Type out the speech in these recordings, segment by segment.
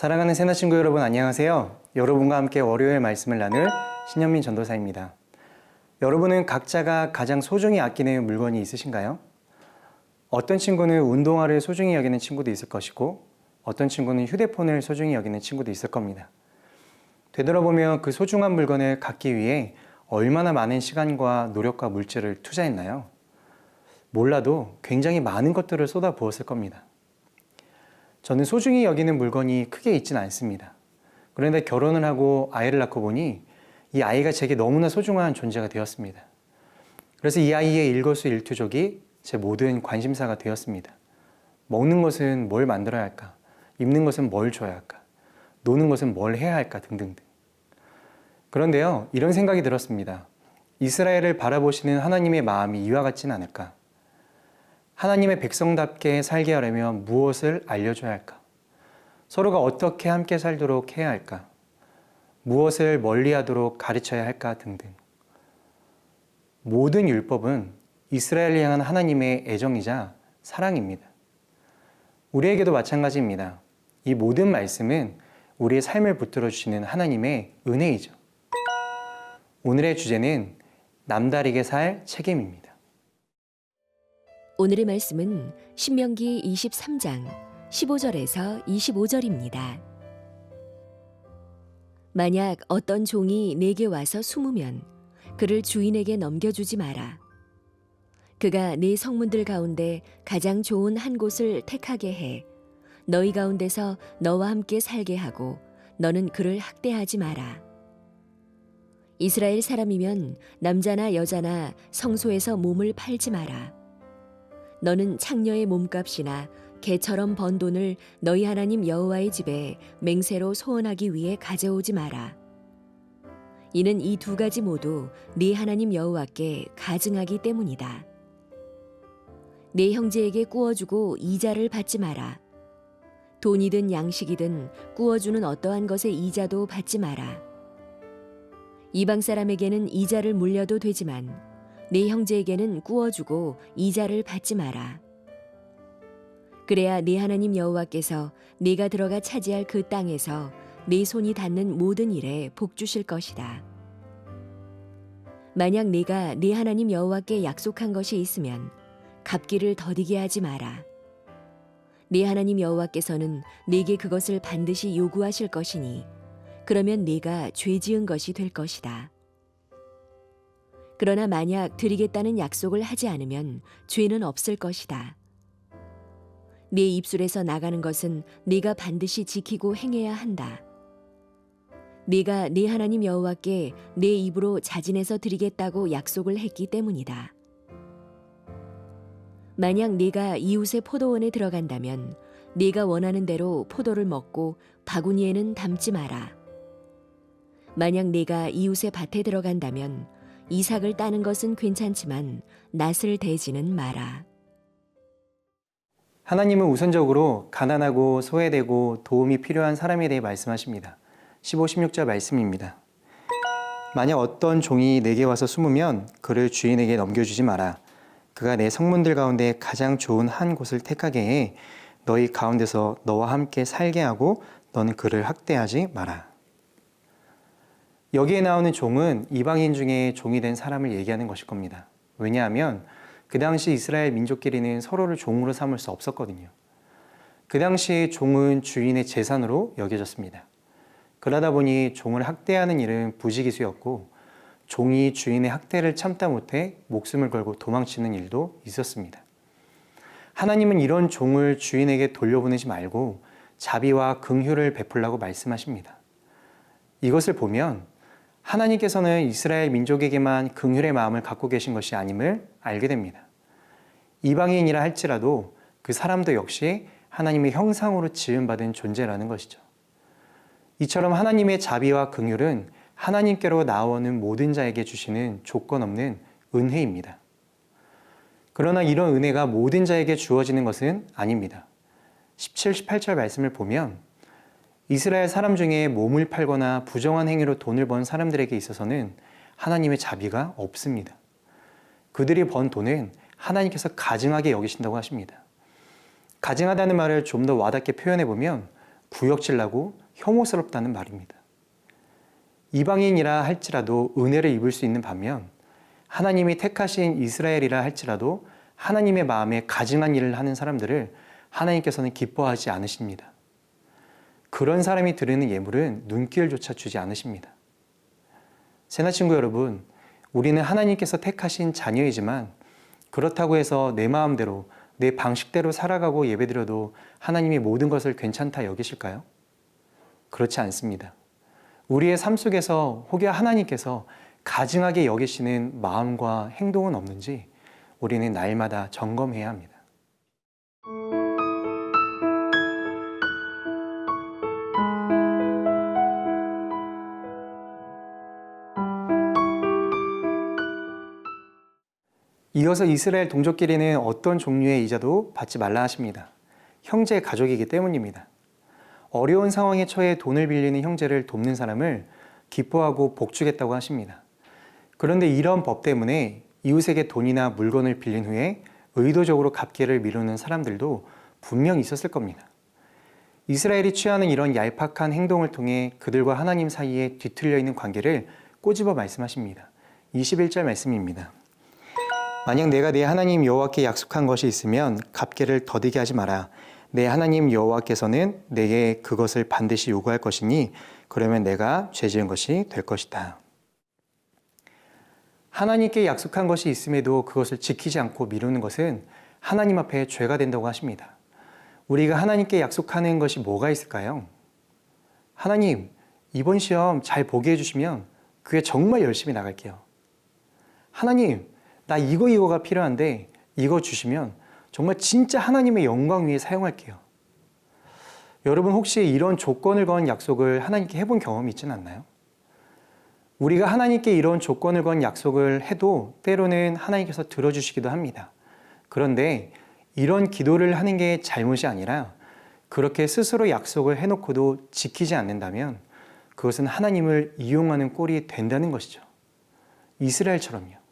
사랑하는 새나 친구 여러분 안녕하세요. 여러분과 함께 월요일 말씀을 나눌 신현민 전도사입니다. 여러분은 각자가 가장 소중히 아끼는 물건이 있으신가요? 어떤 친구는 운동화를 소중히 여기는 친구도 있을 것이고 어떤 친구는 휴대폰을 소중히 여기는 친구도 있을 겁니다. 되돌아보면 그 소중한 물건을 갖기 위해 얼마나 많은 시간과 노력과 물질을 투자했나요? 몰라도 굉장히 많은 것들을 쏟아부었을 겁니다. 저는 소중히 여기는 물건이 크게 있지는 않습니다. 그런데 결혼을 하고 아이를 낳고 보니 이 아이가 제게 너무나 소중한 존재가 되었습니다. 그래서 이 아이의 일거수일투족이 제 모든 관심사가 되었습니다. 먹는 것은 뭘 만들어야 할까? 입는 것은 뭘 줘야 할까? 노는 것은 뭘 해야 할까? 등등등. 그런데요, 이런 생각이 들었습니다. 이스라엘을 바라보시는 하나님의 마음이 이와 같지는 않을까? 하나님의 백성답게 살게 하려면 무엇을 알려줘야 할까? 서로가 어떻게 함께 살도록 해야 할까? 무엇을 멀리하도록 가르쳐야 할까? 등등. 모든 율법은 이스라엘을 향한 하나님의 애정이자 사랑입니다. 우리에게도 마찬가지입니다. 이 모든 말씀은 우리의 삶을 붙들어 주시는 하나님의 은혜이죠. 오늘의 주제는 남다르게 살 책임입니다. 오늘의 말씀은 신명기 23장 15절에서 25절입니다. 만약 어떤 종이 내게 와서 숨으면 그를 주인에게 넘겨주지 마라. 그가 네 성문들 가운데 가장 좋은 한 곳을 택하게 해 너희 가운데서 너와 함께 살게 하고 너는 그를 학대하지 마라. 이스라엘 사람이면 남자나 여자나 성소에서 몸을 팔지 마라. 너는 창녀의 몸값이나 개처럼 번 돈을 너희 하나님 여호와의 집에 맹세로 소원하기 위해 가져오지 마라. 이는 이 두 가지 모두 네 하나님 여호와께 가증하기 때문이다. 네 형제에게 꾸어주고 이자를 받지 마라. 돈이든 양식이든 꾸어주는 어떠한 것의 이자도 받지 마라. 이방 사람에게는 이자를 물려도 되지만 네 형제에게는 꾸어주고 이자를 받지 마라. 그래야 네 하나님 여호와께서 네가 들어가 차지할 그 땅에서 네 손이 닿는 모든 일에 복 주실 것이다. 만약 네가 네 하나님 여호와께 약속한 것이 있으면 갚기를 더디게 하지 마라. 네 하나님 여호와께서는 네게 그것을 반드시 요구하실 것이니 그러면 네가 죄 지은 것이 될 것이다. 그러나 만약 드리겠다는 약속을 하지 않으면 죄는 없을 것이다. 네 입술에서 나가는 것은 네가 반드시 지키고 행해야 한다. 네가 네 하나님 여호와께 네 입으로 자진해서 드리겠다고 약속을 했기 때문이다. 만약 네가 이웃의 포도원에 들어간다면 네가 원하는 대로 포도를 먹고 바구니에는 담지 마라. 만약 네가 이웃의 밭에 들어간다면 이삭을 따는 것은 괜찮지만 낫을 대지는 마라. 하나님은 우선적으로 가난하고 소외되고 도움이 필요한 사람에 대해 말씀하십니다. 15, 16절 말씀입니다. 만약 어떤 종이 내게 와서 숨으면 그를 주인에게 넘겨주지 마라. 그가 내 성문들 가운데 가장 좋은 한 곳을 택하게 해 너희 가운데서 너와 함께 살게 하고 너는 그를 학대하지 마라. 여기에 나오는 종은 이방인 중에 종이 된 사람을 얘기하는 것일 겁니다. 왜냐하면 그 당시 이스라엘 민족끼리는 서로를 종으로 삼을 수 없었거든요. 그 당시 종은 주인의 재산으로 여겨졌습니다. 그러다 보니 종을 학대하는 일은 부지기수였고 종이 주인의 학대를 참다 못해 목숨을 걸고 도망치는 일도 있었습니다. 하나님은 이런 종을 주인에게 돌려보내지 말고 자비와 긍휼을 베풀라고 말씀하십니다. 이것을 보면 하나님께서는 이스라엘 민족에게만 긍휼의 마음을 갖고 계신 것이 아님을 알게 됩니다. 이방인이라 할지라도 그 사람도 역시 하나님의 형상으로 지음받은 존재라는 것이죠. 이처럼 하나님의 자비와 긍휼은 하나님께로 나오는 모든 자에게 주시는 조건 없는 은혜입니다. 그러나 이런 은혜가 모든 자에게 주어지는 것은 아닙니다. 17, 18절 말씀을 보면 이스라엘 사람 중에 몸을 팔거나 부정한 행위로 돈을 번 사람들에게 있어서는 하나님의 자비가 없습니다. 그들이 번 돈은 하나님께서 가증하게 여기신다고 하십니다. 가증하다는 말을 좀 더 와닿게 표현해 보면 구역질나고 혐오스럽다는 말입니다. 이방인이라 할지라도 은혜를 입을 수 있는 반면 하나님이 택하신 이스라엘이라 할지라도 하나님의 마음에 가증한 일을 하는 사람들을 하나님께서는 기뻐하지 않으십니다. 그런 사람이 드리는 예물은 눈길조차 주지 않으십니다. 새나 친구 여러분, 우리는 하나님께서 택하신 자녀이지만 그렇다고 해서 내 마음대로 내 방식대로 살아가고 예배드려도 하나님이 모든 것을 괜찮다 여기실까요? 그렇지 않습니다. 우리의 삶 속에서 혹여 하나님께서 가증하게 여기시는 마음과 행동은 없는지 우리는 날마다 점검해야 합니다. 이어서 이스라엘 동족끼리는 어떤 종류의 이자도 받지 말라 하십니다. 형제 가족이기 때문입니다. 어려운 상황에 처해 돈을 빌리는 형제를 돕는 사람을 기뻐하고 복주겠다고 하십니다. 그런데 이런 법 때문에 이웃에게 돈이나 물건을 빌린 후에 의도적으로 갚기를 미루는 사람들도 분명 있었을 겁니다. 이스라엘이 취하는 이런 얄팍한 행동을 통해 그들과 하나님 사이에 뒤틀려 있는 관계를 꼬집어 말씀하십니다. 21절 말씀입니다. 만약 내가 내 하나님 여호와께 약속한 것이 있으면 갚기를 더디게 하지 마라. 내 하나님 여호와께서는 내게 그것을 반드시 요구할 것이니 그러면 내가 죄 지은 것이 될 것이다. 하나님께 약속한 것이 있음에도 그것을 지키지 않고 미루는 것은 하나님 앞에 죄가 된다고 하십니다. 우리가 하나님께 약속하는 것이 뭐가 있을까요? 하나님, 이번 시험 잘 보게 해주시면 그게 정말 열심히 나갈게요. 하나님, 나 이거가 필요한데 이거 주시면 정말 진짜 하나님의 영광 위에 사용할게요. 여러분 혹시 이런 조건을 건 약속을 하나님께 해본 경험이 있지는 않나요? 우리가 하나님께 이런 조건을 건 약속을 해도 때로는 하나님께서 들어주시기도 합니다. 그런데 이런 기도를 하는 게 잘못이 아니라 그렇게 스스로 약속을 해놓고도 지키지 않는다면 그것은 하나님을 이용하는 꼴이 된다는 것이죠. 이스라엘처럼요.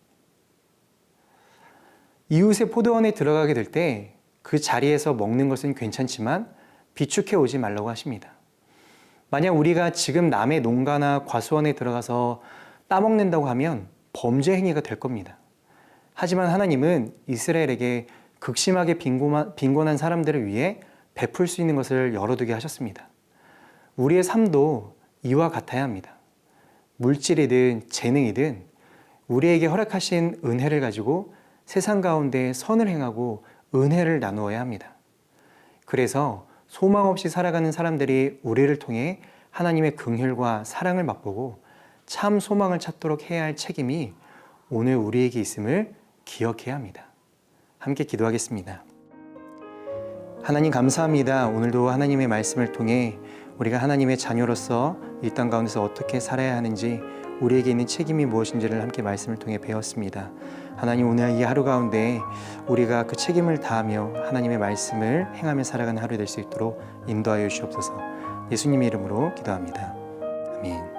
이웃의 포도원에 들어가게 될 때 그 자리에서 먹는 것은 괜찮지만 비축해 오지 말라고 하십니다. 만약 우리가 지금 남의 농가나 과수원에 들어가서 따먹는다고 하면 범죄 행위가 될 겁니다. 하지만 하나님은 이스라엘에게 극심하게 빈곤한 사람들을 위해 베풀 수 있는 것을 열어두게 하셨습니다. 우리의 삶도 이와 같아야 합니다. 물질이든 재능이든 우리에게 허락하신 은혜를 가지고 세상 가운데 선을 행하고 은혜를 나누어야 합니다. 그래서 소망 없이 살아가는 사람들이 우리를 통해 하나님의 긍휼과 사랑을 맛보고 참 소망을 찾도록 해야 할 책임이 오늘 우리에게 있음을 기억해야 합니다. 함께 기도하겠습니다. 하나님 감사합니다. 오늘도 하나님의 말씀을 통해 우리가 하나님의 자녀로서 이 땅 가운데서 어떻게 살아야 하는지 우리에게 있는 책임이 무엇인지를 함께 말씀을 통해 배웠습니다. 하나님 오늘 이 하루 가운데 우리가 그 책임을 다하며 하나님의 말씀을 행하며 살아가는 하루 될 수 있도록 인도하여 주시옵소서. 예수님의 이름으로 기도합니다. 아멘.